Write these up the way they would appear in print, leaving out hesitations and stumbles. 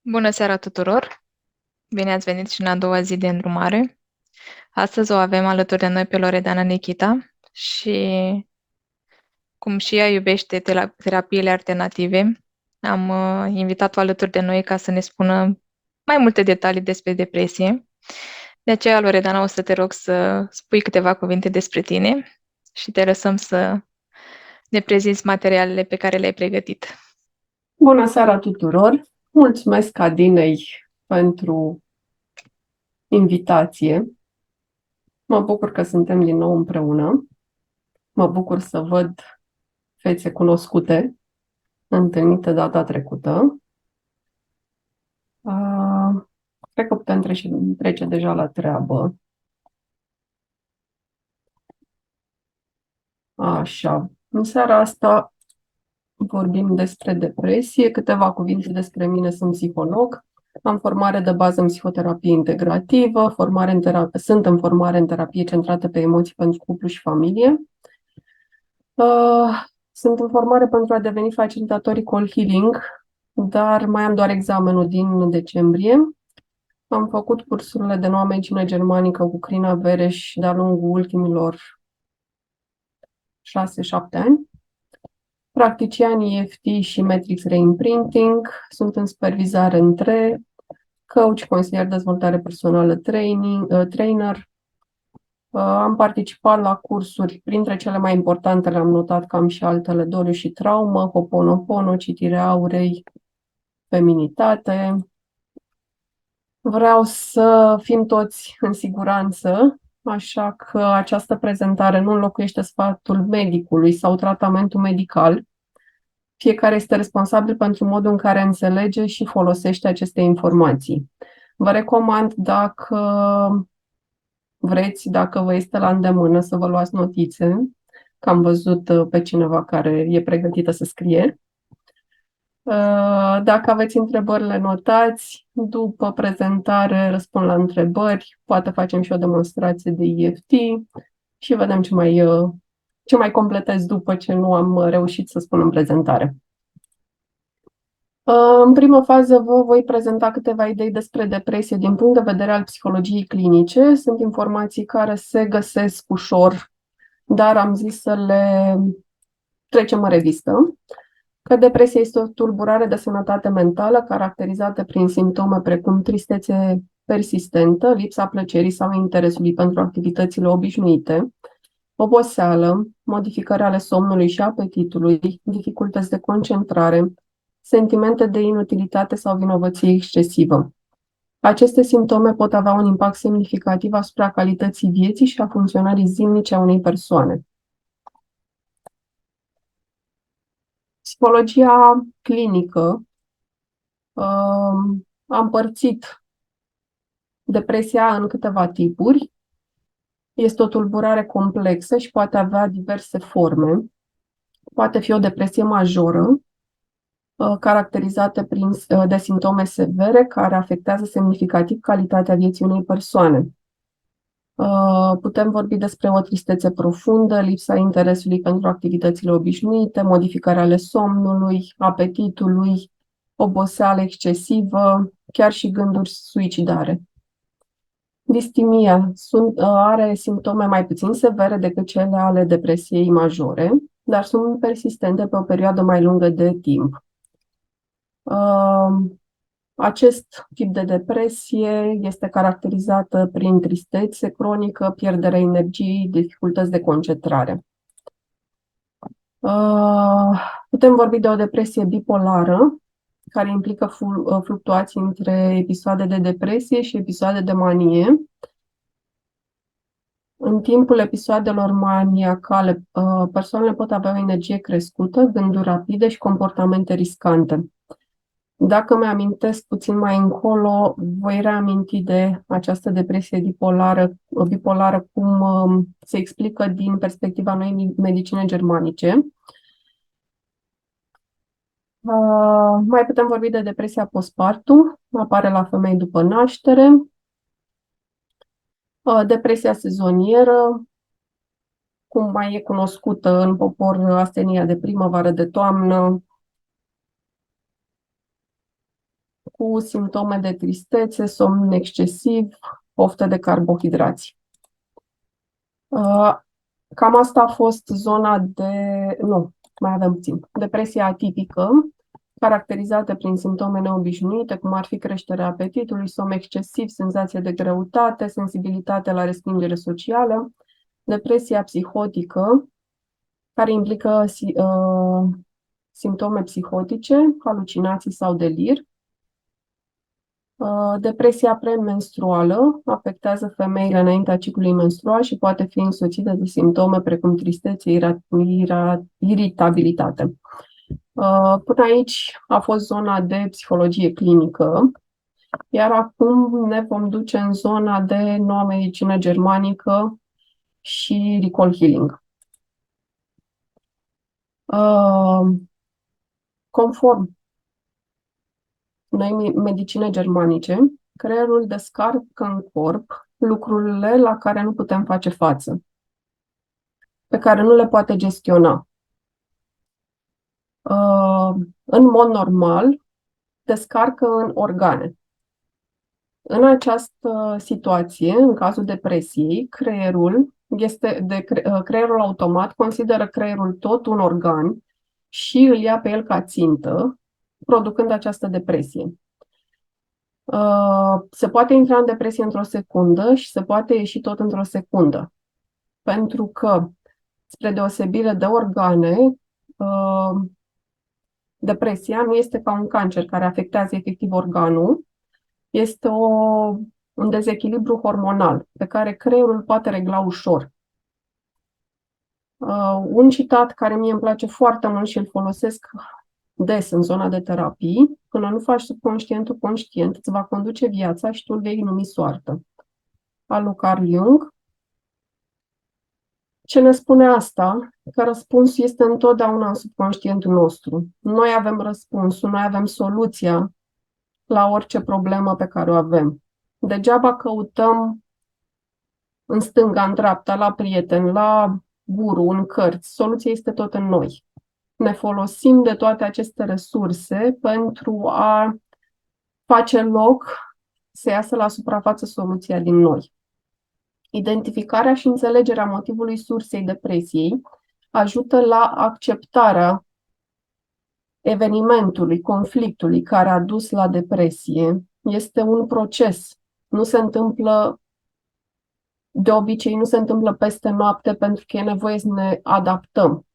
Bună seara tuturor! Bine ați venit și în a doua zi de îndrumare. Astăzi o avem alături de noi pe Loredana Nikita și cum și ea iubește terapiile alternative, am invitat-o alături de noi ca să ne spună mai multe detalii despre depresie. De aceea, Loredana, o să te rog să spui câteva cuvinte despre tine și te lăsăm să ne prezinți materialele pe care le-ai pregătit. Bună seara tuturor! Mulțumesc Adinei pentru invitație. Mă bucur că suntem din nou împreună. Mă bucur să văd fețe cunoscute, întâlnite data trecută. Uh, Cred că putem trece deja la treabă. Așa. În seara asta vorbim despre depresie. Câteva cuvinte despre mine. Sunt psiholog. Am formare de bază în psihoterapie integrativă, sunt în formare în terapie centrată pe emoții pentru cuplu și familie. Sunt în formare pentru a deveni facilitator Call Healing, dar mai am doar examenul din decembrie. Am făcut cursurile de noua medicină germanică cu Crina Vereș de-a lungul ultimilor 6-7 ani. Practician EFT și Matrix Reimprinting. Sunt în supervizare între coach, consilier de dezvoltare personală, trainer. Am participat la cursuri, printre cele mai importante le-am notat că am și altele, doliu și traumă, Ho'oponopono, citirea aurei, feminitate. Vreau să fim toți în siguranță, așa că această prezentare nu înlocuiește sfatul medicului sau tratamentul medical. Fiecare este responsabil pentru modul în care înțelege și folosește aceste informații. Vă recomand, dacă vreți, dacă vă este la îndemână, să vă luați notițe, că am văzut pe cineva care e pregătită să scrie. Dacă aveți întrebări, le notați. După prezentare răspund la întrebări. Poate facem și o demonstrație de EFT și vedem ce mai completez după ce nu am reușit să spun în prezentare. În primă fază vă voi prezenta câteva idei despre depresie din punct de vedere al psihologiei clinice. Sunt informații care se găsesc ușor, dar am zis să le trecem în revistă. Că depresia este o tulburare de sănătate mentală caracterizată prin simptome precum tristețe persistentă, lipsa plăcerii sau interesului pentru activitățile obișnuite, oboseală, modificări ale somnului și apetitului, dificultăți de concentrare, sentimente de inutilitate sau vinovăție excesivă. Aceste simptome pot avea un impact semnificativ asupra calității vieții și a funcționării zilnice a unei persoane. Psihologia clinică a împărțit depresia în câteva tipuri. Este o tulburare complexă și poate avea diverse forme. Poate fi o depresie majoră, caracterizată de simptome severe care afectează semnificativ calitatea vieții unei persoane. Putem vorbi despre o tristețe profundă, lipsa interesului pentru activitățile obișnuite, modificarea ale somnului, apetitului, oboseală excesivă, chiar și gânduri suicidare. Distimia are simptome mai puțin severe decât cele ale depresiei majore, dar sunt persistente pe o perioadă mai lungă de timp. Acest tip de depresie este caracterizată prin tristețe cronică, pierderea energiei, dificultăți de concentrare. Putem vorbi de o depresie bipolară, care implică fluctuații între episoade de depresie și episoade de manie. În timpul episoadelor maniacale, persoanele pot avea o energie crescută, gânduri rapide și comportamente riscante. Dacă mi-amintesc puțin mai încolo, voi reaminti de această depresie bipolară cum se explică din perspectiva noi medicine germanice. Mai putem vorbi de depresia postpartum, apare la femei după naștere. Depresia sezonieră, cum mai e cunoscută în popor, astenia de primăvară, de toamnă. cu simptome de tristețe, somn excesiv, oftă de carbohidrați. Cam asta a fost zona de... Nu, mai avem puțin. Depresia atipică, caracterizată prin simptome neobișnuite, cum ar fi creșterea apetitului, somn excesiv, senzație de greutate, sensibilitate la respingere socială. Depresia psihotică, care implică simptome psihotice, halucinații sau delir. Depresia premenstruală afectează femeile înaintea ciclului menstrual și poate fi însoțită de simptome precum tristețe, iritabilitate. Până aici a fost zona de psihologie clinică, iar acum ne vom duce în zona de noua medicină germanică și recall healing. Conform noi medicine germanice, creierul descarcă în corp lucrurile la care nu putem face față, pe care nu le poate gestiona. În mod normal, descarcă în organe. În această situație, în cazul depresiei, creierul automat consideră creierul tot un organ și îl ia pe el ca țintă, producând această depresie. Se poate intra în depresie într-o secundă și se poate ieși tot într-o secundă. Pentru că, spre deosebire de organe, depresia nu este ca un cancer care afectează efectiv organul, este un dezechilibru hormonal pe care creierul poate regla ușor. Un citat care mie îmi place foarte mult și îl folosesc des în zona de terapii: până nu faci subconștientul conștient, îți va conduce viața și tu îl vei numi soartă. Al lui Carl Jung. Ce ne spune asta? Că răspunsul este întotdeauna în subconștientul nostru. Noi avem răspunsul, noi avem soluția la orice problemă pe care o avem. Degeaba căutăm în stânga, în dreapta, la prieteni, la guru, în cărți. Soluția este tot în noi. Ne folosim de toate aceste resurse pentru a face loc să iasă la suprafață soluția din noi. Identificarea și înțelegerea motivului sursei depresiei ajută la acceptarea evenimentului, conflictului care a dus la depresie. Este un proces. Nu se întâmplă, de obicei, nu se întâmplă peste noapte pentru că e nevoie să ne adaptăm.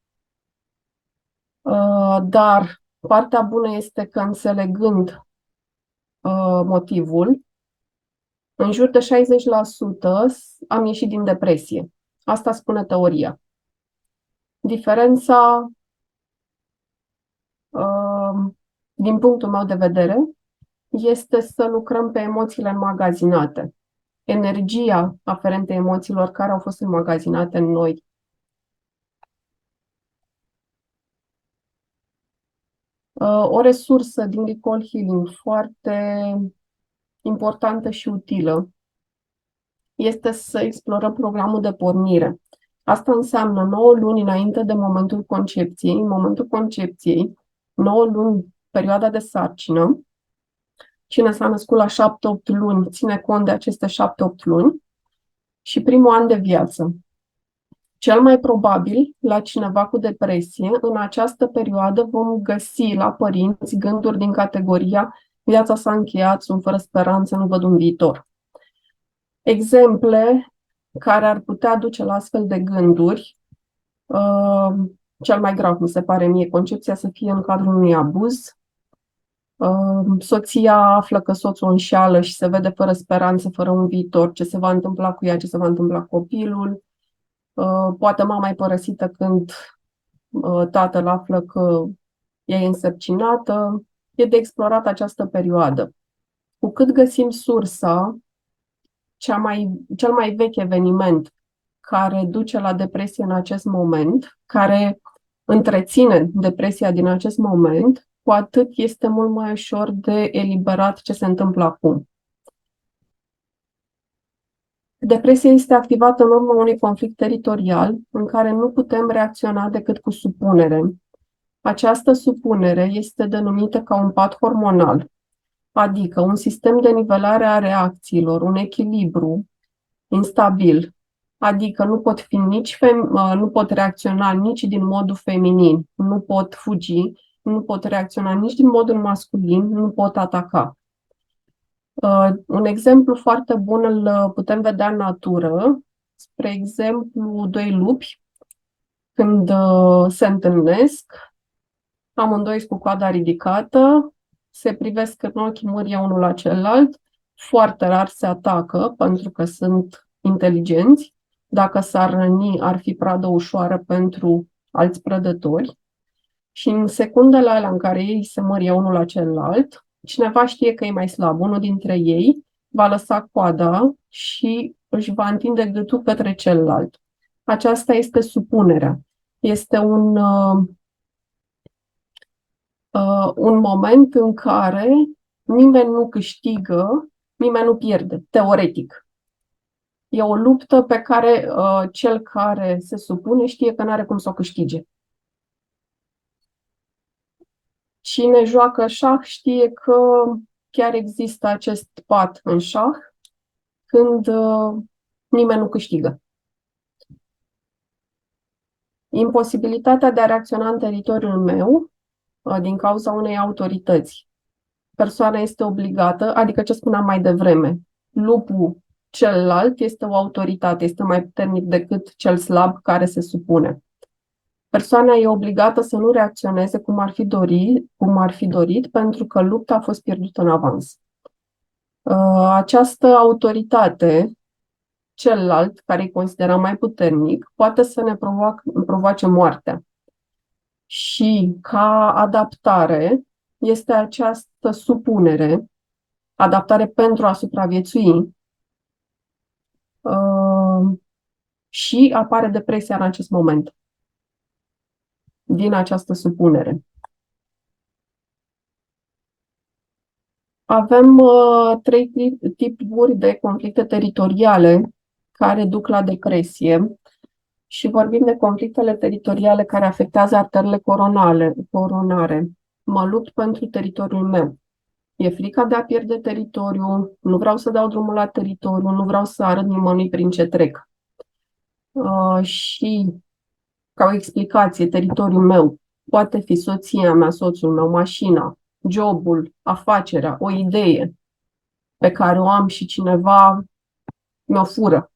Dar partea bună este că, înțelegând motivul, în jur de 60% am ieșit din depresie. Asta spune teoria. Diferența, din punctul meu de vedere, este să lucrăm pe emoțiile înmagazinate. Energia aferentă emoțiilor care au fost înmagazinate în noi. O resursă din recall healing foarte importantă și utilă este să explorăm programul de pornire. Asta înseamnă 9 luni înainte de momentul concepției. În momentul concepției, 9 luni, perioada de sarcină. Cine s-a născut la 7-8 luni ține cont de aceste 7-8 luni. Și primul an de viață. Cel mai probabil, la cineva cu depresie, în această perioadă vom găsi la părinți gânduri din categoria: viața s-a încheiat, sunt fără speranță, nu văd un viitor. Exemple care ar putea duce la astfel de gânduri: cel mai grav, mi se pare mie, concepția să fie în cadrul unui abuz. Soția află că soțul o înșeală și se vede fără speranță, fără un viitor, ce se va întâmpla cu ea, ce se va întâmpla cu copilul. Poate mama e părăsită când tatăl află că ea e însărcinată. E de explorat această perioadă. Cu cât găsim sursa, cel mai vechi eveniment care duce la depresie în acest moment, care întreține depresia din acest moment, cu atât este mult mai ușor de eliberat ce se întâmplă acum. Depresia este activată în urma unui conflict teritorial în care nu putem reacționa decât cu supunere. Această supunere este denumită ca un pat hormonal. adică un sistem de nivelare a reacțiilor, un echilibru instabil, adică nu pot reacționa nici din modul feminin, nu pot fugi, nu pot reacționa nici din modul masculin, nu pot ataca. Un exemplu foarte bun îl putem vedea în natură, spre exemplu, doi lupi, când se întâlnesc, amândoi cu coada ridicată, se privesc în ochi, mârie unul la celălalt, foarte rar se atacă pentru că sunt inteligenți. Dacă s-ar răni, ar fi pradă ușoară pentru alți prădători. Și în secundele alea în care ei se mărie unul la celălalt, cineva știe că e mai slab. Unul dintre ei va lăsa coada și își va întinde gâtul către celălalt. Aceasta este supunerea. Este un moment în care nimeni nu câștigă, nimeni nu pierde, teoretic. E o luptă pe care cel care se supune știe că nu are cum să o câștige. Cine joacă șah știe că chiar există acest pat în șah când nimeni nu câștigă. Imposibilitatea de a reacționa în teritoriul meu din cauza unei autorități. Persoana este obligată, adică ce spuneam mai devreme, lupul celălalt este o autoritate, este mai puternic decât cel slab care se supune. Persoana e obligată să nu reacționeze cum ar fi dorit, pentru că lupta a fost pierdută în avans. Această autoritate, celălalt, care îi considera mai puternic, poate să ne provoace moartea. Și ca adaptare este această supunere, adaptare pentru a supraviețui, și apare depresia în acest moment, din această supunere. Avem trei tipuri de conflicte teritoriale care duc la depresie și vorbim de conflictele teritoriale care afectează arterele coronare. Mă lupt pentru teritoriul meu. E frica de a pierde teritoriul, nu vreau să dau drumul la teritoriu, nu vreau să arăt nimănui prin ce trec. Și ca o explicație, teritoriul meu poate fi soția mea, soțul meu, mașina, jobul, afacerea, o idee pe care o am și cineva mi-o fură.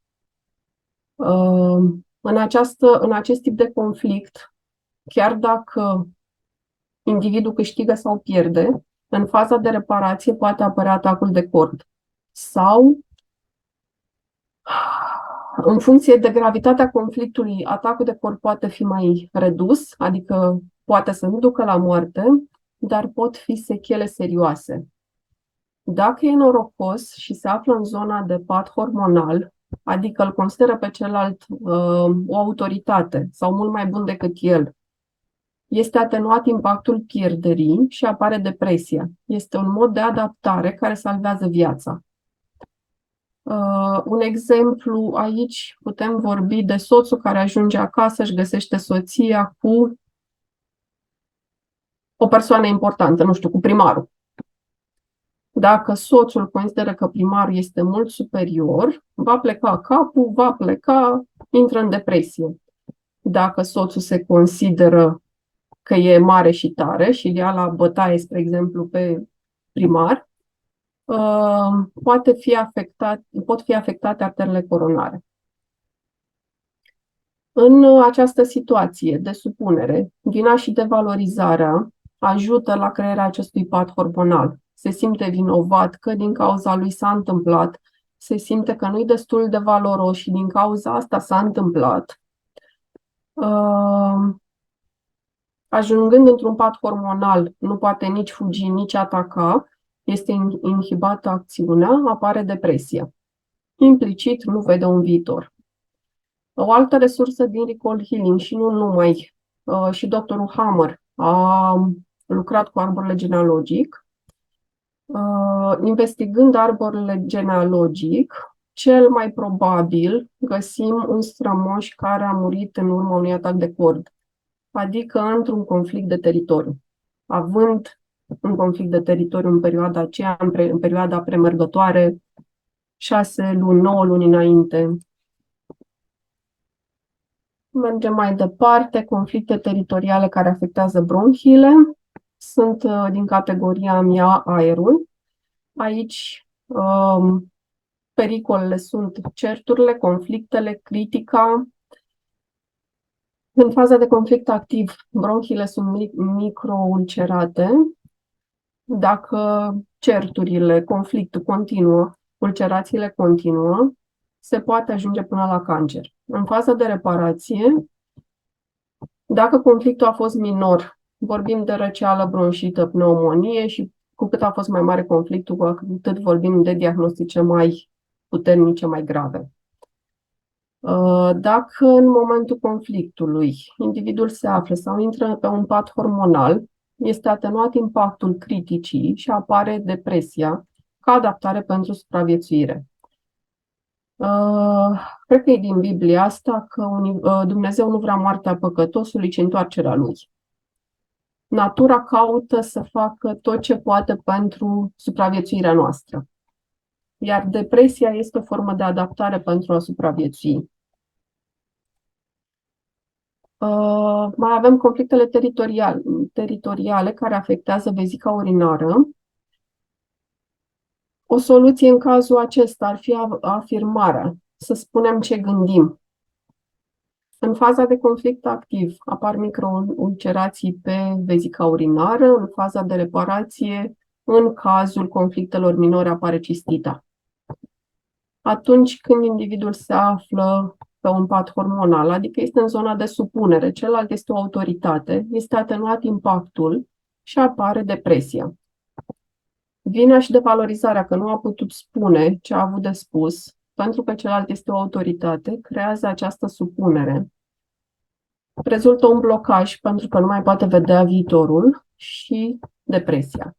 În acest tip de conflict, chiar dacă individul câștigă sau pierde, în faza de reparație poate apărea atacul de cord. Sau, în funcție de gravitatea conflictului, atacul de cord poate fi mai redus, adică poate să nu ducă la moarte, dar pot fi sechele serioase. Dacă e norocos și se află în zona de pat hormonal, adică îl consideră pe celălalt o autoritate sau mult mai bun decât el, este atenuat impactul pierderii și apare depresia. Este un mod de adaptare care salvează viața. Un exemplu aici putem vorbi de soțul care ajunge acasă, își găsește soția cu o persoană importantă, nu știu, cu primarul. Dacă soțul consideră că primarul este mult superior, va pleca capul, intră în depresie. Dacă soțul se consideră că e mare și tare și îl ia la bătaie, spre exemplu, pe primar, pot fi afectate arterele coronare. În această situație de supunere, vina și devalorizarea ajută la crearea acestui pat hormonal. Se simte vinovat că din cauza lui s-a întâmplat, se simte că nu-i destul de valoros și din cauza asta s-a întâmplat. Ajungând într-un pat hormonal, nu poate nici fugi, nici ataca, este inhibată acțiunea, apare depresia. Implicit nu vede un viitor. O altă resursă din Recall Healing și nu numai, și doctorul Hammer a lucrat cu arborele genealogic. Investigând arborele genealogic, cel mai probabil găsim un strămoș care a murit în urma unui atac de cord, adică într-un conflict de teritoriu. Având în conflict de teritoriu în perioada aceea, în perioada premergătoare, 6 luni, 9 luni înainte. Mergem mai departe, conflicte teritoriale care afectează bronhiile. Sunt din categoria mea aerul. Aici pericolele sunt certurile, conflictele, critica. În faza de conflict activ, bronhiile sunt microulcerate. Dacă certurile, conflictul continuă, ulcerațiile continuă, se poate ajunge până la cancer. În faza de reparație, dacă conflictul a fost minor, vorbim de răceală, bronșită, pneumonie și cu cât a fost mai mare conflictul, cu atât vorbim de diagnostice mai puternice, mai grave. Dacă în momentul conflictului individul se află sau intră pe un pat hormonal, este atenuat impactul criticii și apare depresia ca adaptare pentru supraviețuire. Cred că e din Biblia asta că Dumnezeu nu vrea moartea păcătosului, ci întoarcerea lui. Natura caută să facă tot ce poate pentru supraviețuirea noastră. Iar depresia este o formă de adaptare pentru a supraviețui. Mai avem conflictele teritoriale care afectează vezica urinară. O soluție în cazul acesta ar fi afirmarea, să spunem ce gândim. În faza de conflict activ apar microulcerații pe vezica urinară, în faza de reparație, în cazul conflictelor minore, apare cistita. Atunci când individul se află pe un pat hormonal, adică este în zona de supunere, celălalt este o autoritate, este atenuat impactul și apare depresia. Vina și devalorizarea, că nu a putut spune ce a avut de spus, pentru că celălalt este o autoritate, creează această supunere. Rezultă un blocaj pentru că nu mai poate vedea viitorul și depresia.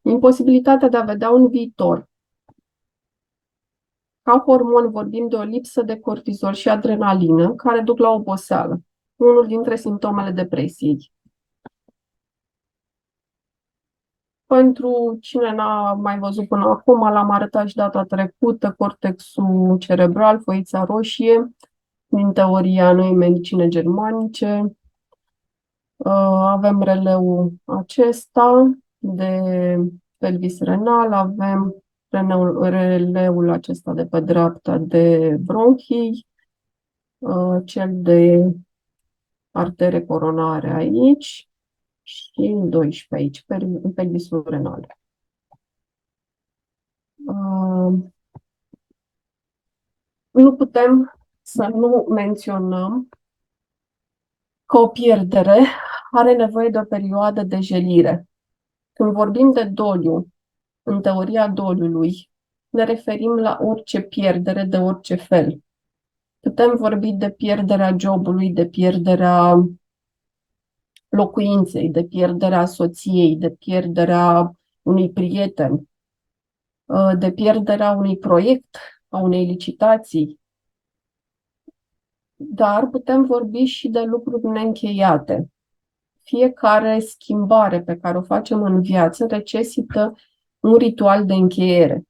Imposibilitatea de a vedea un viitor. Ca hormon vorbim de o lipsă de cortizol și adrenalină care duc la oboseală, unul dintre simptomele depresiei. Pentru cine n-a mai văzut până acum, l-am arătat și data trecută, cortexul cerebral, foița roșie, din teoria Noii Medicine Germanice. Avem releul acesta de pelvis renal, avem releul acesta de pe dreapta de bronchii, cel de artere coronare aici și 12 aici, pelvisul renal. Nu putem să nu menționăm că o pierdere are nevoie de o perioadă de jelire. Când vorbim de doliu, în teoria doliului, ne referim la orice pierdere de orice fel. Putem vorbi de pierderea jobului, de pierderea locuinței, de pierderea soției, de pierderea unui prieten, de pierderea unui proiect, a unei licitații. Dar putem vorbi și de lucruri neîncheiate. Fiecare schimbare pe care o facem în viață necesită un ritual de încheiere.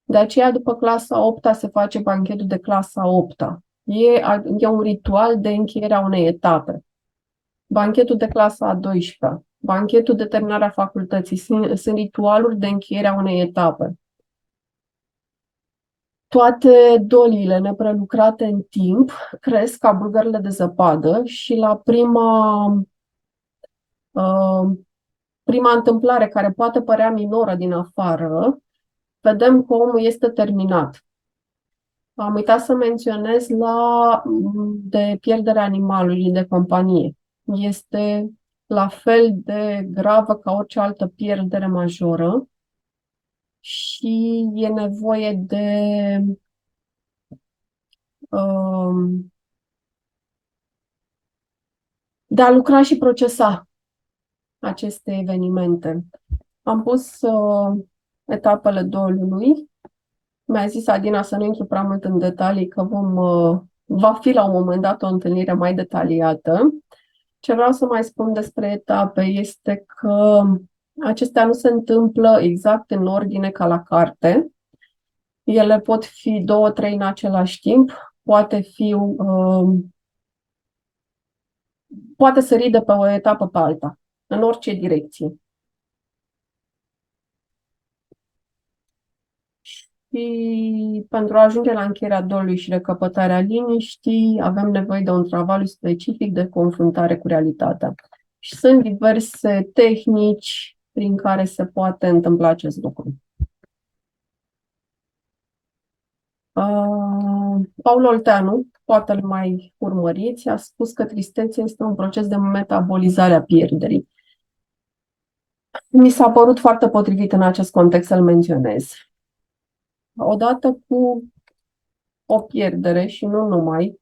De aceea, după clasa 8-a, se face banchetul de clasa 8-a. E un ritual de încheiere a unei etape. Banchetul de clasa a 12-a, banchetul de terminare a facultății, sunt ritualuri de încheiere a unei etape. Toate doliile neprelucrate în timp cresc ca bulgările de zăpadă și la prima întâmplare care poate părea minoră din afară, vedem că omul este terminat. Am uitat să menționez de pierderea animalului de companie. Este la fel de gravă ca orice altă pierdere majoră și e nevoie de a lucra și procesa aceste evenimente. Am pus etapele doliului. Mi-a zis Adina să nu intru prea mult în detalii, că va fi la un moment dat o întâlnire mai detaliată. Ce vreau să mai spun despre etape este că acestea nu se întâmplă exact în ordine ca la carte. Ele pot fi două, trei în același timp, poate sări de pe o etapă pe alta, în orice direcție. Și pentru a ajunge la încheierea dolului și recăpătarea liniștii, avem nevoie de un travaliu specific de confruntare cu realitatea. Și sunt diverse tehnici prin care se poate întâmpla acest lucru. Paul Olteanu, poate îl mai urmăriți, a spus că tristețea este un proces de metabolizare a pierderii. Mi s-a părut foarte potrivit în acest context să-l menționez. Odată cu o pierdere și nu numai,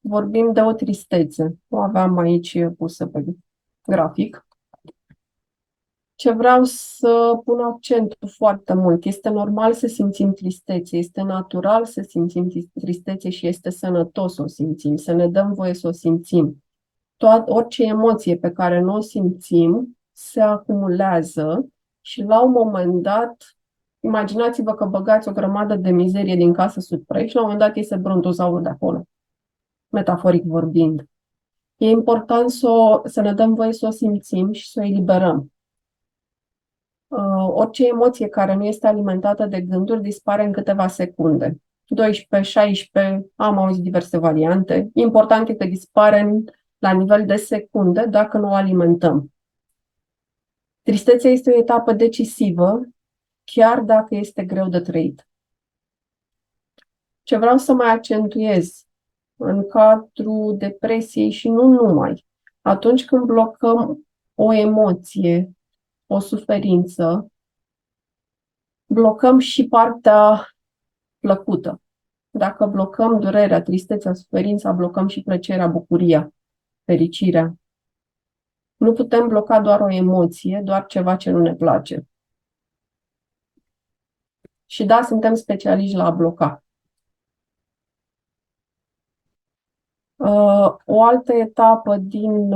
vorbim de o tristețe. O aveam aici pusă pe grafic. Ce vreau să pun accentul foarte mult. Este normal să simțim tristețe, este natural să simțim tristețe și este sănătos să o simțim, să ne dăm voie să o simțim. Orice emoție pe care nu o simțim se acumulează și la un moment dat, imaginați-vă că băgați o grămadă de mizerie din casă sub prăi și la un moment dat iese brontozaurul de acolo, metaforic vorbind. E important să ne dăm voie să o simțim și să o eliberăm. Orice emoție care nu este alimentată de gânduri dispare în câteva secunde. 12, 16, am auzit diverse variante. Important e că dispare la nivel de secunde dacă nu o alimentăm. Tristețea este o etapă decisivă, chiar dacă este greu de trăit. Ce vreau să mai accentuez în cadrul depresiei și nu numai, atunci când blocăm o emoție, o suferință, blocăm și partea plăcută. Dacă blocăm durerea, tristețea, suferința, blocăm și plăcerea, bucuria, fericirea. Nu putem bloca doar o emoție, doar ceva ce nu ne place. Și da, suntem specialiști la a bloca. O altă etapă din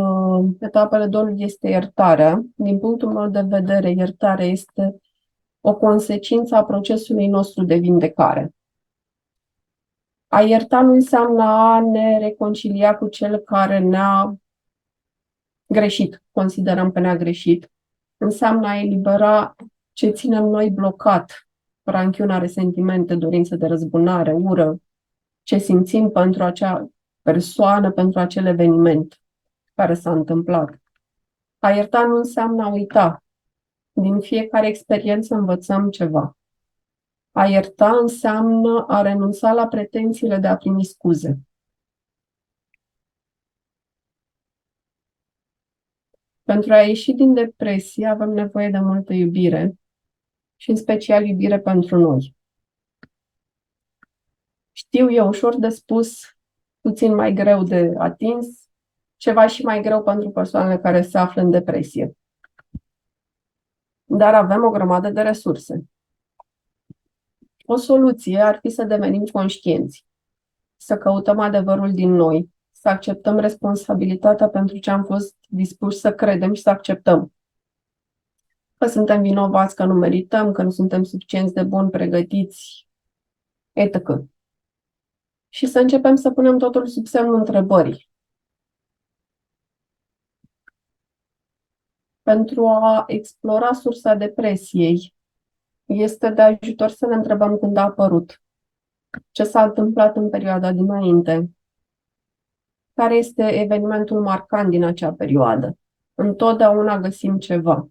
etapele dolului este iertarea. Din punctul meu de vedere, iertarea este o consecință a procesului nostru de vindecare. A ierta nu înseamnă a ne reconcilia cu cel care ne-a greșit, considerăm că ne-a greșit. Înseamnă a elibera ce ținem noi blocat, ranchiuna, resentimente, dorință de răzbunare, ură, ce simțim pentru acea persoană, pentru acel eveniment care s-a întâmplat. A ierta nu înseamnă a uita. Din fiecare experiență învățăm ceva. A ierta înseamnă a renunța la pretențiile de a primi scuze. Pentru a ieși din depresie avem nevoie de multă iubire și în special iubire pentru noi. Știu, e ușor de spus, puțin mai greu de atins, ceva și mai greu pentru persoanele care se află în depresie. Dar avem o grămadă de resurse. O soluție ar fi să devenim conștienți, să căutăm adevărul din noi, să acceptăm responsabilitatea pentru ce am fost dispuși să credem și să acceptăm. Că suntem vinovați, că nu merităm, că nu suntem suficienți de buni, pregătiți, etc. Și să începem să punem totul sub semnul întrebării. Pentru a explora sursa depresiei, este de ajutor să ne întrebăm când a apărut, ce s-a întâmplat în perioada dinainte, care este evenimentul marcant din acea perioadă. Întotdeauna găsim ceva.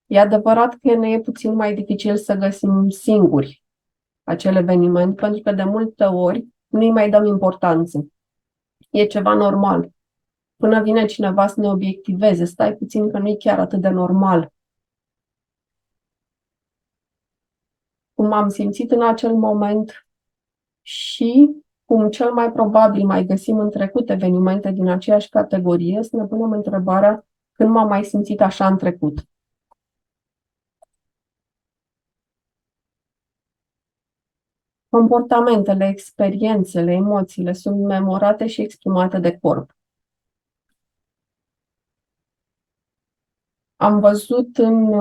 E adevărat că ne e puțin mai dificil să găsim singuri acel eveniment, pentru că de multe ori nu-i mai dăm importanță. E ceva normal. Până vine cineva să ne obiectiveze, stai puțin că nu e chiar atât de normal. Cum am simțit în acel moment și cum cel mai probabil mai găsim în trecut evenimente din aceeași categorie, să ne punem întrebarea când m-am mai simțit așa în trecut. Comportamentele, experiențele, emoțiile sunt memorate și exprimate de corp. Am văzut în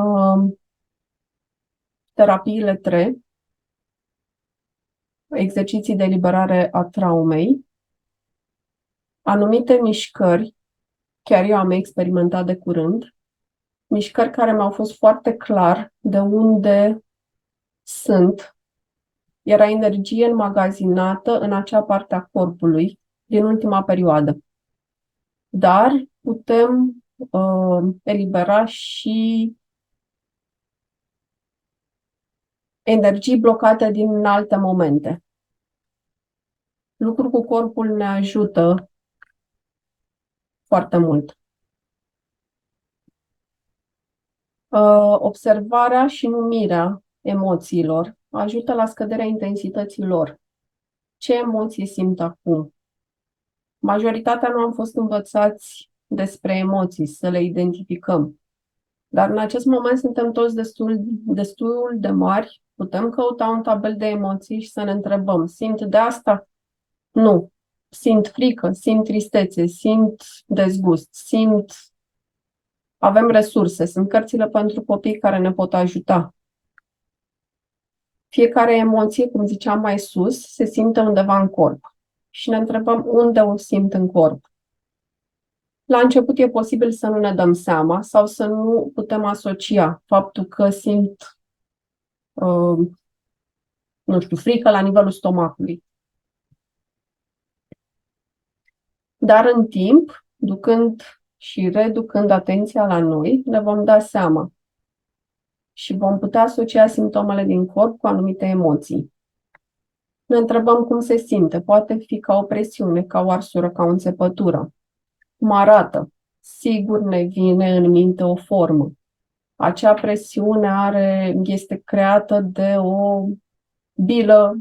terapiile 3 exerciții de eliberare a traumei, anumite mișcări, chiar eu am experimentat de curând, mișcări care mi-au fost foarte clar de unde sunt. Era energie înmagazinată în acea parte a corpului din ultima perioadă. Dar putem elibera și energii blocate din alte momente. Lucrul cu corpul ne ajută foarte mult. Observarea și numirea emoțiilor ajută la scăderea intensității lor. Ce emoții simt acum? Majoritatea nu am fost învățați despre emoții, să le identificăm. Dar în acest moment suntem toți destul de mari, putem căuta un tabel de emoții și să ne întrebăm, simt de asta? Nu. Simt frică, simt tristețe, simt dezgust, simt... Avem resurse, sunt cărțile pentru copii care ne pot ajuta. Fiecare emoție, cum ziceam mai sus, se simte undeva în corp. Și ne întrebăm unde o simt în corp. La început e posibil să nu ne dăm seama sau să nu putem asocia faptul că simt, nu știu, frică la nivelul stomacului. Dar în timp, ducând și reducând atenția la noi, ne vom da seama și vom putea asocia simptomele din corp cu anumite emoții. Ne întrebăm cum se simte. Poate fi ca o presiune, ca o arsură, ca o înțepătură. Cum arată? Sigur ne vine în minte o formă. Acea presiune este creată de o bilă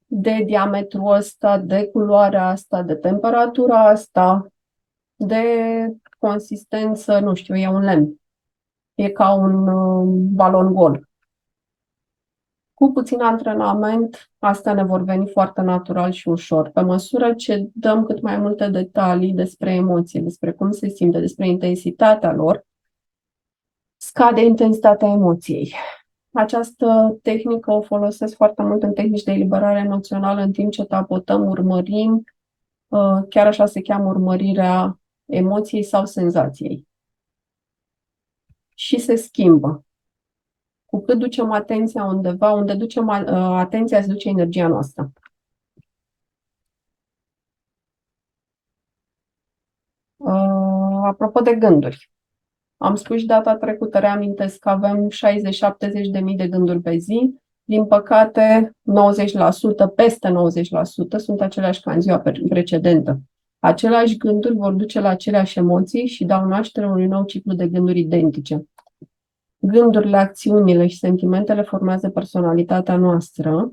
de diametru ăsta, de culoarea asta, de temperatura asta, de consistență, nu știu, e un lemn. E ca un balon gol. Cu puțin antrenament, astea ne vor veni foarte natural și ușor. Pe măsură ce dăm cât mai multe detalii despre emoții, despre cum se simte, despre intensitatea lor, scade intensitatea emoției. Această tehnică o folosesc foarte mult în tehnici de eliberare emoțională, în timp ce tapotăm, urmărim, chiar așa se cheamă urmărirea emoției sau senzației. Și se schimbă. Cu cât ducem atenția undeva, unde ducem atenția, se duce energia noastră. Apropo de gânduri, am spus și data trecută, reamintesc că avem 60-70 de mii de gânduri pe zi. Din păcate, 90%, peste 90% sunt aceleași ca în ziua precedentă. Aceleași gânduri vor duce la aceleași emoții și dau naștere unui nou ciclu de gânduri identice. Gândurile, acțiunile și sentimentele formează personalitatea noastră,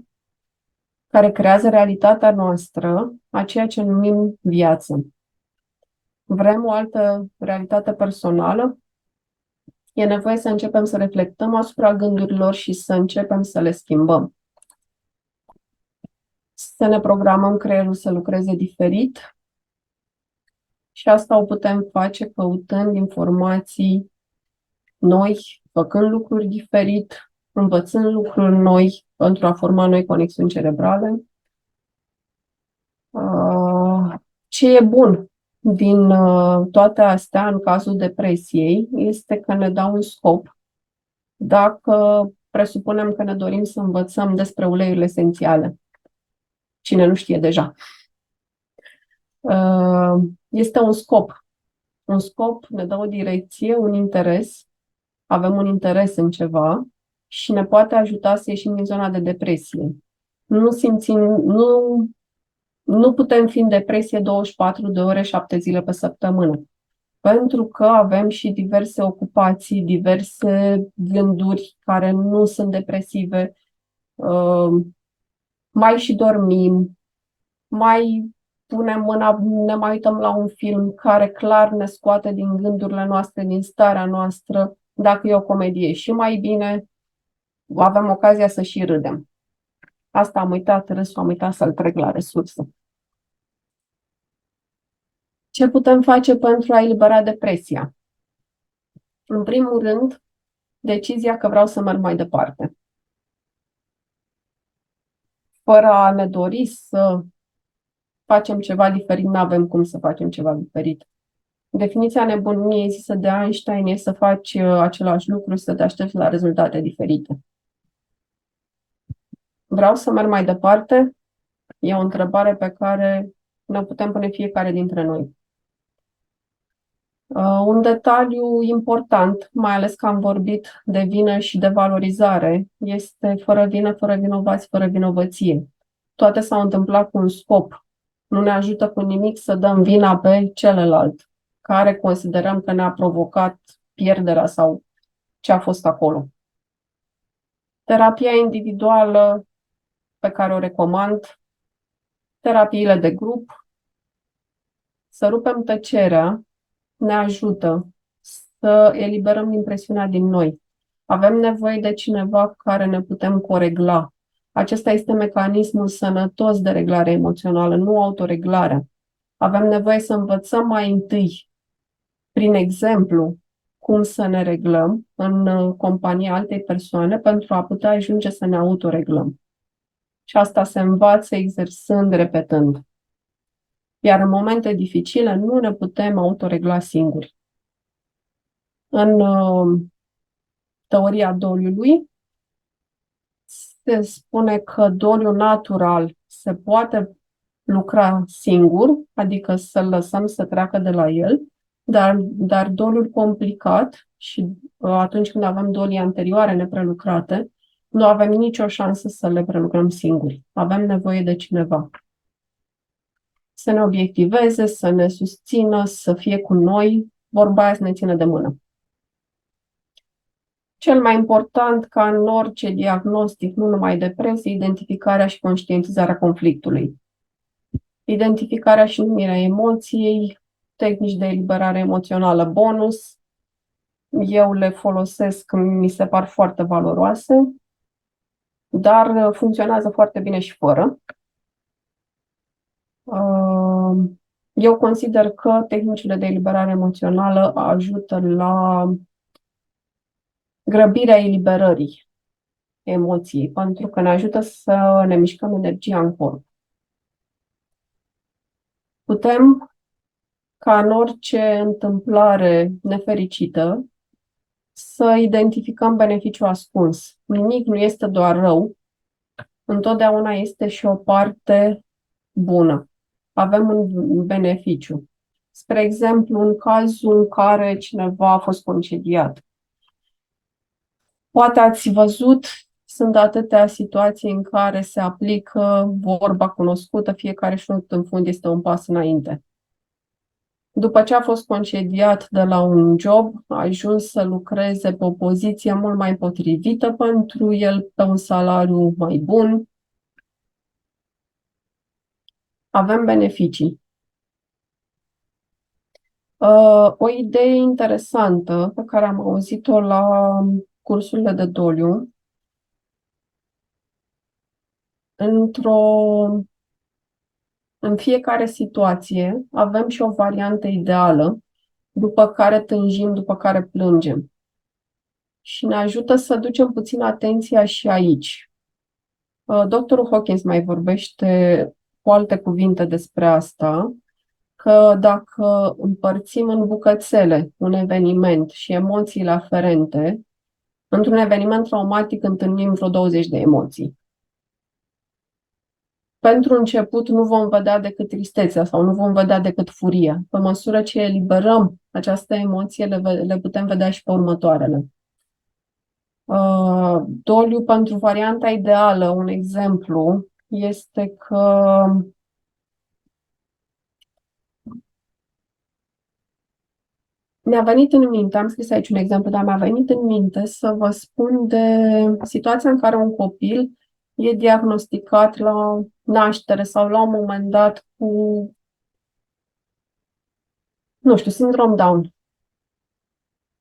care creează realitatea noastră, a ceea ce numim viață. Vrem o altă realitate personală? E nevoie să începem să reflectăm asupra gândurilor și să începem să le schimbăm. Să ne programăm creierul să lucreze diferit și asta o putem face căutând informații noi, făcând lucruri diferit, învățând lucruri noi pentru a forma noi conexiuni cerebrale. Ce e bun din toate astea, în cazul depresiei, este că ne dau un scop. Dacă presupunem că ne dorim să învățăm despre uleiurile esențiale, cine nu știe deja, este un scop. Un scop ne dă o direcție, un interes, avem un interes în ceva și ne poate ajuta să ieșim din zona de depresie. Nu putem fi în depresie 24 de ore, 7 zile pe săptămână. Pentru că avem și diverse ocupații, diverse gânduri care nu sunt depresive. Mai și dormim, mai punem mâna, ne mai uităm la un film care clar ne scoate din gândurile noastre, din starea noastră. Dacă e o comedie și mai bine, avem ocazia să și râdem. Asta am uitat, râsul am uitat să-l trec la resursă. Ce putem face pentru a elibera depresia? În primul rând, decizia că vreau să merg mai departe. Fără a ne dori să facem ceva diferit, nu avem cum să facem ceva diferit. Definiția nebuniei zisă de Einstein e să faci același lucru și să te aștepți la rezultate diferite. Vreau să merg mai departe? E o întrebare pe care ne putem pune fiecare dintre noi. Un detaliu important, mai ales că am vorbit de vină și de valorizare, este fără vină, fără vinovați, fără vinovăție. Toate s-au întâmplat cu un scop. Nu ne ajută cu nimic să dăm vina pe celălalt, care considerăm că ne-a provocat pierderea sau ce a fost acolo. Terapia individuală pe care o recomand, terapiile de grup, să rupem tăcerea, ne ajută să eliberăm din presiunea din noi. Avem nevoie de cineva cu care ne putem coregla. Acesta este mecanismul sănătos de reglare emoțională, nu autoreglarea. Avem nevoie să învățăm mai întâi, prin exemplu, cum să ne reglăm în compania altei persoane pentru a putea ajunge să ne autoreglăm. Și asta se învață exersând, repetând. Iar în momente dificile nu ne putem autoregla singuri. În teoria doliului se spune că doliul natural se poate lucra singur, adică să-l lăsăm să treacă de la el, dar doliul complicat și atunci când avem dolii anterioare neprelucrate, nu avem nicio șansă să le prelucrăm singuri. Avem nevoie de cineva să ne obiectiveze, să ne susțină, să fie cu noi, vorba aia să ne țină de mână. Cel mai important, ca în orice diagnostic, nu numai depresie, identificarea și conștientizarea conflictului. Identificarea și numirea emoției, tehnici de eliberare emoțională bonus. Eu le folosesc, mi se par foarte valoroase, dar funcționează foarte bine și fără. Eu consider că tehnicile de eliberare emoțională ajută la grăbirea eliberării emoției, pentru că ne ajută să ne mișcăm energia în corp. Putem, ca în orice întâmplare nefericită, să identificăm beneficiul ascuns. Nimic nu este doar rău, întotdeauna este și o parte bună. Avem un beneficiu. Spre exemplu, în cazul în care cineva a fost concediat. Poate ați văzut, sunt atâtea situații în care se aplică vorba cunoscută, fiecare șut în fund este un pas înainte. După ce a fost concediat de la un job, a ajuns să lucreze pe o poziție mult mai potrivită pentru el, pe un salariu mai bun. Avem beneficii. O idee interesantă pe care am auzit-o la cursurile de doliu, în fiecare situație avem și o variantă ideală, după care tânjim, după care plângem. Și ne ajută să ducem puțin atenția și aici. Doctorul Hawkins mai vorbește cu alte cuvinte despre asta, că dacă împărțim în bucățele un eveniment și emoțiile aferente, într-un eveniment traumatic întâlnim vreo 20 de emoții. Pentru început nu vom vedea decât tristețea sau nu vom vedea decât furia. Pe măsură ce eliberăm această emoție, le putem vedea și pe următoarele. Doliu pentru varianta ideală, un exemplu, este că mi-a venit în minte, am scris aici un exemplu, dar mi-a venit în minte să vă spun de situația în care un copil e diagnosticat la naștere sau la un moment dat cu, nu știu, sindrom Down.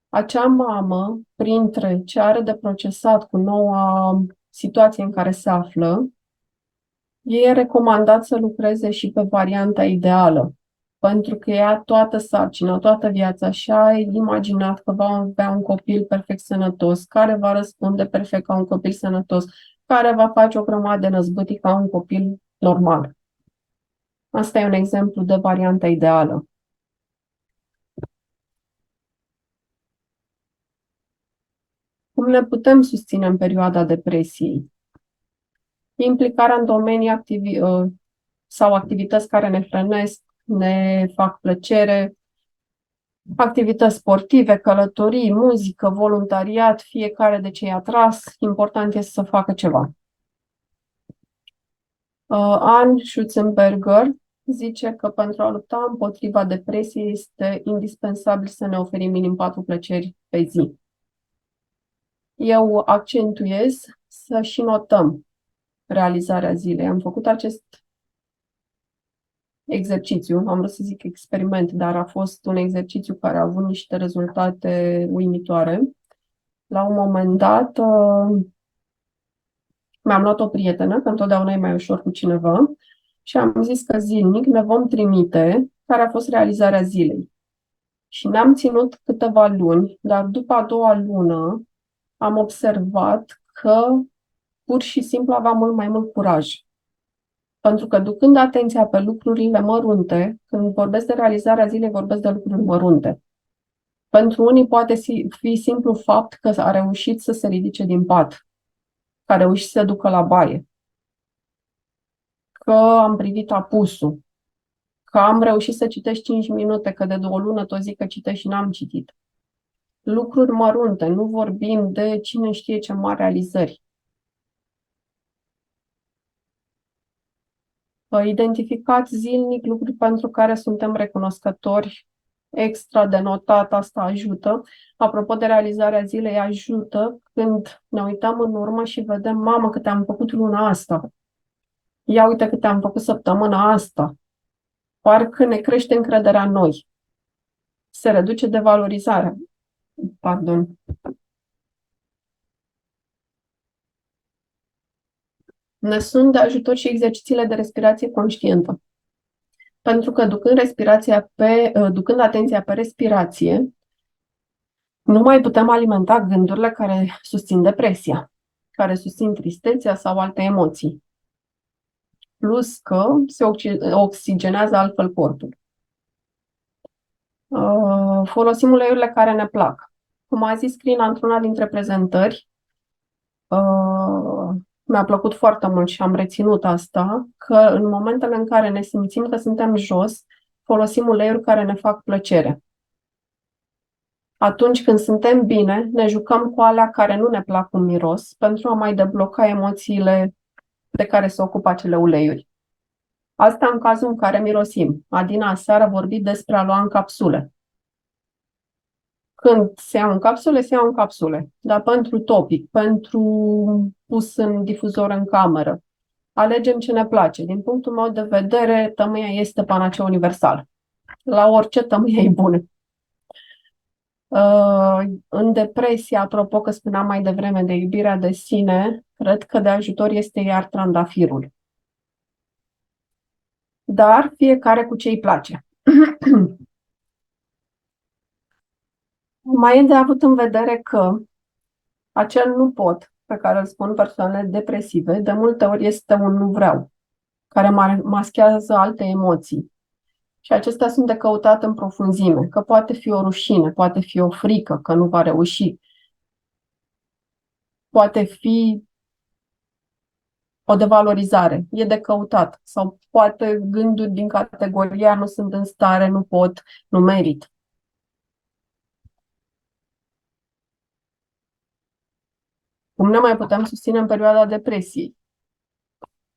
Acea mamă, printre ce are de procesat cu noua situație în care se află, e recomandat să lucreze și pe varianta ideală, pentru că ea toată sarcina, toată viața și-a imaginat că va avea un copil perfect sănătos, care va răspunde perfect ca un copil sănătos, care va face o grămadă de năzbâtii ca un copil normal. Asta e un exemplu de varianta ideală. Cum ne putem susține în perioada depresiei? Implicarea în domenii sau activități care ne hrănesc, ne fac plăcere, activități sportive, călătorii, muzică, voluntariat, fiecare de ce e atras, important este să facă ceva. Anne Schutzenberger zice că pentru a lupta împotriva depresiei este indispensabil să ne oferim minim 4 plăceri pe zi. Eu accentuez să și notăm realizarea zilei. Am făcut acest exercițiu, am vrut să zic experiment, dar a fost un exercițiu care a avut niște rezultate uimitoare. La un moment dat, mi-am luat o prietenă, că întotdeauna e mai ușor cu cineva, și am zis că zilnic ne vom trimite care a fost realizarea zilei. Și ne-am ținut câteva luni, dar după a doua lună am observat că pur și simplu aveam mult mai mult curaj. Pentru că ducând atenția pe lucrurile mărunte, când vorbesc de realizarea zilei, vorbesc de lucruri mărunte. Pentru unii poate fi simplu fapt că a reușit să se ridice din pat, că a reușit să se ducă la baie, că am privit apusul, că am reușit să citesc 5 minute, că de 2 luni tot zic că citesc și n-am citit. Lucruri mărunte, nu vorbim de cine știe ce mari realizări. Identificați zilnic lucruri pentru care suntem recunoscători, extra de notat, asta ajută. Apropo de realizarea zilei, ajută când ne uităm în urmă și vedem, mamă, câte am făcut luna asta. Ia uite câte am făcut săptămâna asta. Parcă ne crește încrederea în noi. Se reduce devalorizarea. Pardon. Ne sunt de ajutor și exercițiile de respirație conștientă. Pentru că ducând atenția pe respirație, nu mai putem alimenta gândurile care susțin depresia, care susțin tristețea sau alte emoții. Plus că se oxigenează altfel corpul. Folosim uleiurile care ne plac. Cum a zis Crina într-una dintre prezentări, mi-a plăcut foarte mult și am reținut asta, că în momentele în care ne simțim că suntem jos, folosim uleiuri care ne fac plăcere. Atunci când suntem bine, ne jucăm cu alea care nu ne plac un miros pentru a mai debloca emoțiile de care se ocupă acele uleiuri. Asta în cazul în care mirosim. Adina aseară a vorbit despre a lua în capsule. Când se iau în capsule, se iau în capsule. Dar pentru topic, pentru pus în difuzor în cameră, alegem ce ne place. Din punctul meu de vedere, tămâia este panacea universal. La orice tămâie e bună. În depresie, apropo că spuneam mai devreme de iubirea de sine, cred că de ajutor este iar trandafirul. Dar fiecare cu ce îi place. Mai e de avut în vedere că acel nu pot pe care îl spun persoanele depresive, de multe ori este un nu vreau, care maschează alte emoții. Și acestea sunt de căutat în profunzime, că poate fi o rușine, poate fi o frică că nu va reuși, poate fi o devalorizare, e de căutat, sau poate gânduri din categoria nu sunt în stare, nu pot, nu merit. Cum ne mai putem susține în perioada depresiei?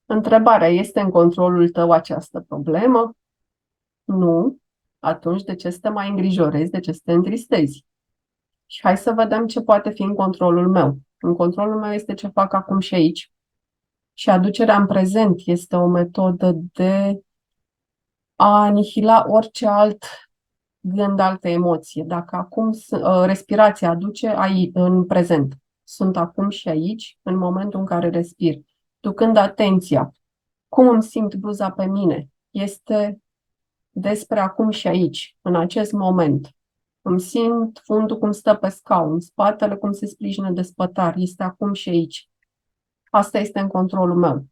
Întrebarea, este în controlul tău această problemă? Nu. Atunci de ce să te mai îngrijorezi, de ce să te întristezi? Și hai să vedem ce poate fi în controlul meu. În controlul meu este ce fac acum și aici. Și aducerea în prezent este o metodă de a anihila orice alt gând, altă emoție. Dacă acum respirația aduce aici, în prezent. Sunt acum și aici, în momentul în care respir. Ducând atenția. Cum îmi simt bluza pe mine? Este despre acum și aici, în acest moment. Îmi simt fundul cum stă pe scaun, spatele cum se sprijină de spătar, este acum și aici. Asta este în controlul meu.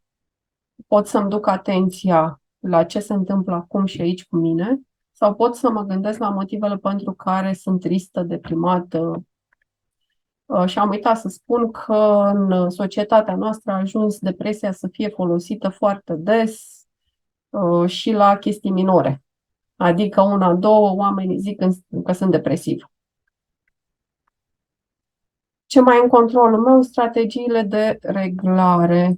Pot să-mi duc atenția la ce se întâmplă acum și aici cu mine, sau pot să mă gândesc la motivele pentru care sunt tristă, deprimată. Și am uitat să spun că în societatea noastră a ajuns depresia să fie folosită foarte des și la chestii minore. Adică una, două, oamenii zic că sunt depresivi. Ce mai în controlul meu? Strategiile de reglare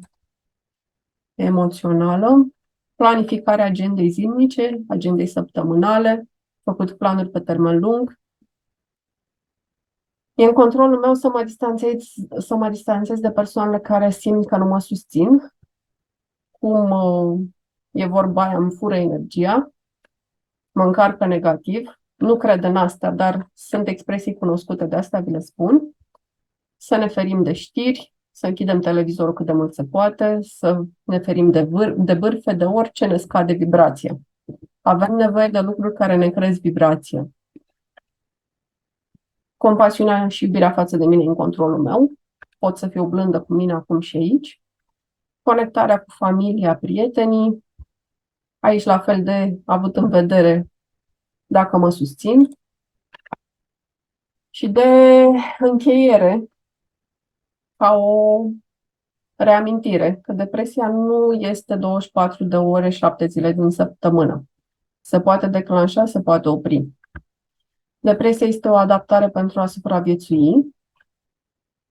emoțională, planificarea agendei zilnice, agendei săptămânale, făcut planuri pe termen lung. E în controlul meu să mă distanțez de persoanele care simt că nu mă susțin, cum e vorba aia, îmi fură energia, mă încarcă negativ. Nu cred în asta, dar sunt expresii cunoscute, de asta vi le spun. Să ne ferim de știri, să închidem televizorul cât de mult se poate, să ne ferim de bârfe, de orice ne scade vibrația. Avem nevoie de lucruri care ne cresc vibrația. Compasiunea și iubirea față de mine în controlul meu. Pot să fiu blândă cu mine acum și aici. Conectarea cu familia, prietenii. Aici la fel de avut în vedere dacă mă susțin. Și de încheiere, ca o reamintire, că depresia nu este 24 de ore, 7 zile din săptămână. Se poate declanșa, se poate opri. Depresia este o adaptare pentru a supraviețui,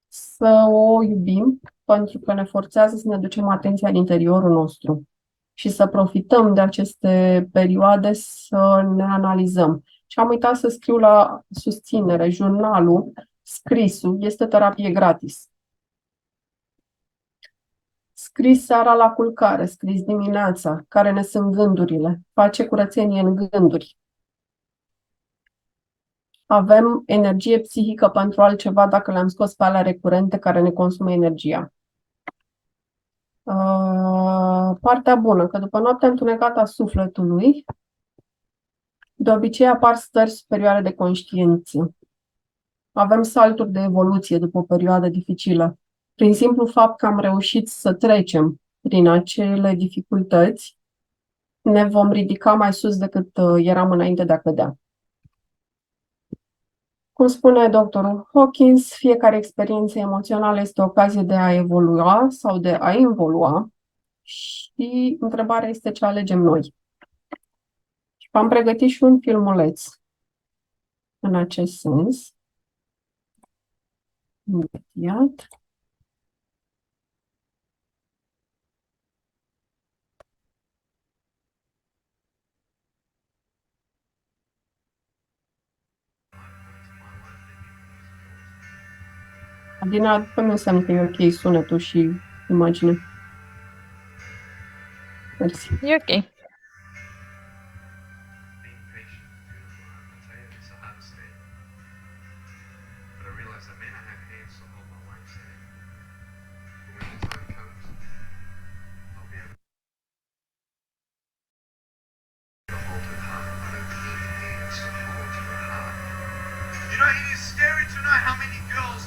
să o iubim, pentru că ne forțează să ne ducem atenția în interiorul nostru și să profităm de aceste perioade să ne analizăm. Și am uitat să scriu la susținere, jurnalul, scrisul, este terapie gratis. Scris seara la culcare, scris dimineața, care ne sunt gândurile, face curățenie în gânduri. Avem energie psihică pentru altceva dacă le-am scos pe alea recurente care ne consumă energia. Partea bună, că după noaptea întunecată a sufletului, de obicei apar stări superioare de conștiință. Avem salturi de evoluție după o perioadă dificilă. Prin simplu fapt că am reușit să trecem prin acele dificultăți, ne vom ridica mai sus decât eram înainte de a cădea. Cum spune doctorul Hawkins, fiecare experiență emoțională este o ocazie de a evolua sau de a involua și întrebarea este ce alegem noi. Și am pregătit și un filmuleț în acest sens. Imediat. Adina, dă-mi un semn că e ok sunetul și imagine. Mersi. E ok. Being patient is beautiful. I tell you, it's a hard state. But I realize I may not have hands to hold my wife's hand. But when the time comes, I'll be able to hold her heart. I don't need hands to hold her heart. You know, it is scary to know how many girls.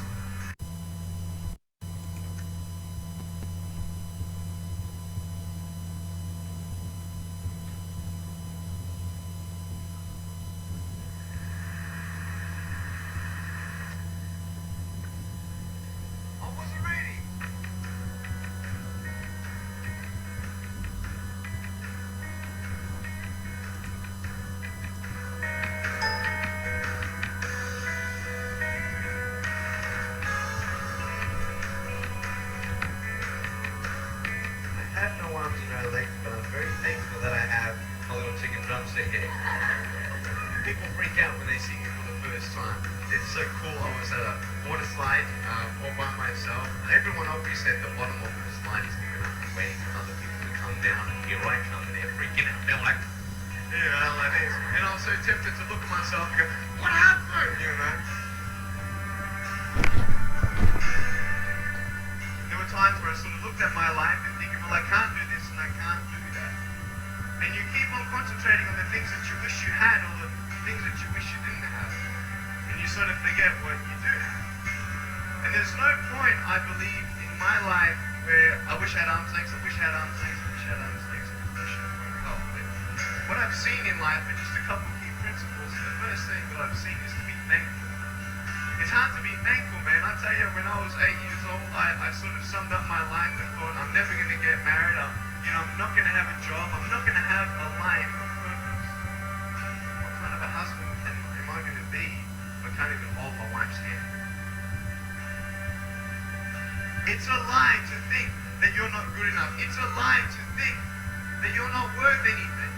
I wasn't ready. I have no arms and no legs, but I'm very thankful that I have a little chicken drumstick here. People freak out when they see me for the first time. It's so cool. I was at a water slide all by myself. Everyone obviously at the bottom of the slide is looking up and waiting for other people to come down. And here I come, and they're freaking out. They're like, yeah, like this. And I was so tempted to look at myself and go, what happened? You know? There were times where I sort of looked at my life and thinking, well, I can't do this and I can't do that. And you keep on concentrating on the things that you wish you had or the things that you wish you didn't have. And you sort of forget what you do have. And there's no point, I believe, in my life where I wish I had arms lengths, I wish I had arms lengths, I wish I had arms lengths, I wish I had help. But what I've seen in life are just a couple of key principles. And the first thing that I've seen is to be thankful. It's hard to be thankful, man. I tell you, when I was 8 years old, I sort of summed up my life and thought, I'm never going to get married. I'm not going to have a job. I'm not going to have a life of purpose. What kind of a husband am I going to be if I can't even hold my wife's hand? It's a lie to think that you're not good enough. It's a lie to think that you're not worth anything.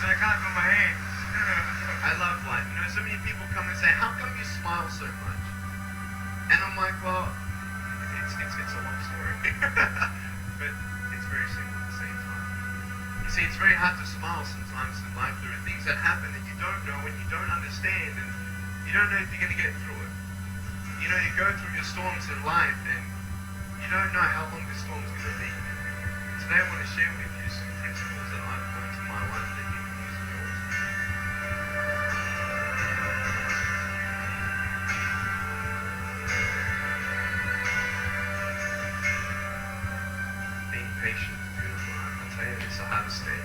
I can't feel my hands. I love life. So many people come and say, how come you smile so much? And I'm like, well, it's a long story. But it's very simple at the same time. You see, it's very hard to smile sometimes in life. There are things that happen that you don't know and you don't understand and you don't know if you're going to get through it. You go through your storms in life and you don't know how long the storm's going to be. And today I want to share with you some principles that I've learned in my life that you can use in yours. Being patient is beautiful. I tell you, it's the hardest thing.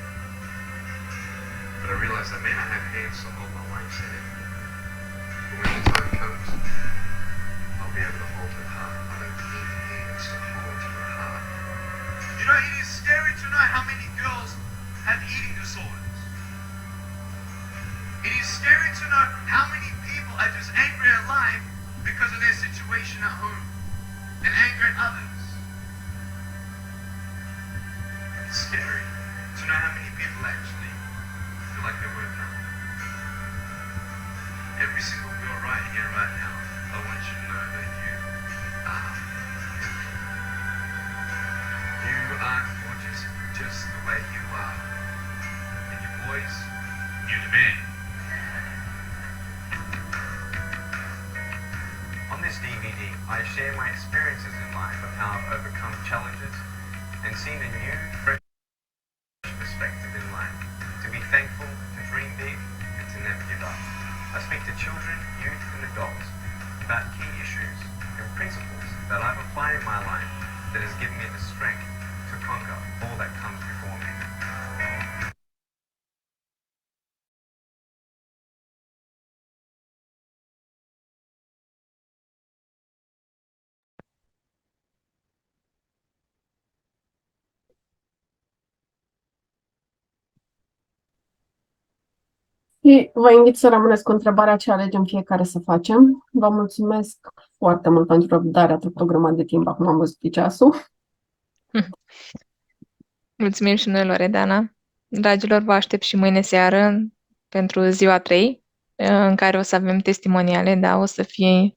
But I realize I may not have hands to hold my wife's hand. But when the time comes, I'll be able to hold her heart. I don't need hands to hold her heart. It is scary to know how many girls have eating disorders. It is scary to know how many people are just angry at life because of their situation at home and angry at others. It's scary to know how many people actually feel like they're worth nothing. Every single girl right here, right now, I want you to know that you are. You are gorgeous just the way you are. And you boys, you're the man. On this DVD, I share my experiences in life of how I've overcome challenges and seen a new, fresh perspective in life. To be thankful, to dream big, and to never give up. I speak to children, youth, and adults about key issues and principles that I've applied in my life that has given me the strength to conquer all that comes before me. Și vă invit să rămâneți cu întrebarea ce alegem fiecare să facem. Vă mulțumesc foarte mult pentru răbdare, atât o grămadă de timp, acum am văzut ceasul. Mulțumim și noi, Loredana. Dragilor, vă aștept și mâine seară pentru ziua 3, în care o să avem testimoniale, da, o să fie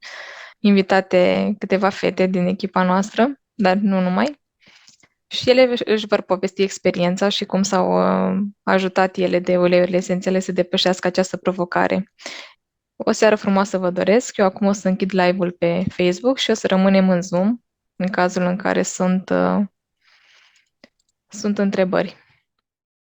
invitate câteva fete din echipa noastră, dar nu numai. Și ele își vor povesti experiența și cum s-au ajutat ele de uleiurile esențiale să depășească această provocare. O seară frumoasă vă doresc. Eu acum o să închid live-ul pe Facebook și o să rămânem în Zoom în cazul în care sunt întrebări.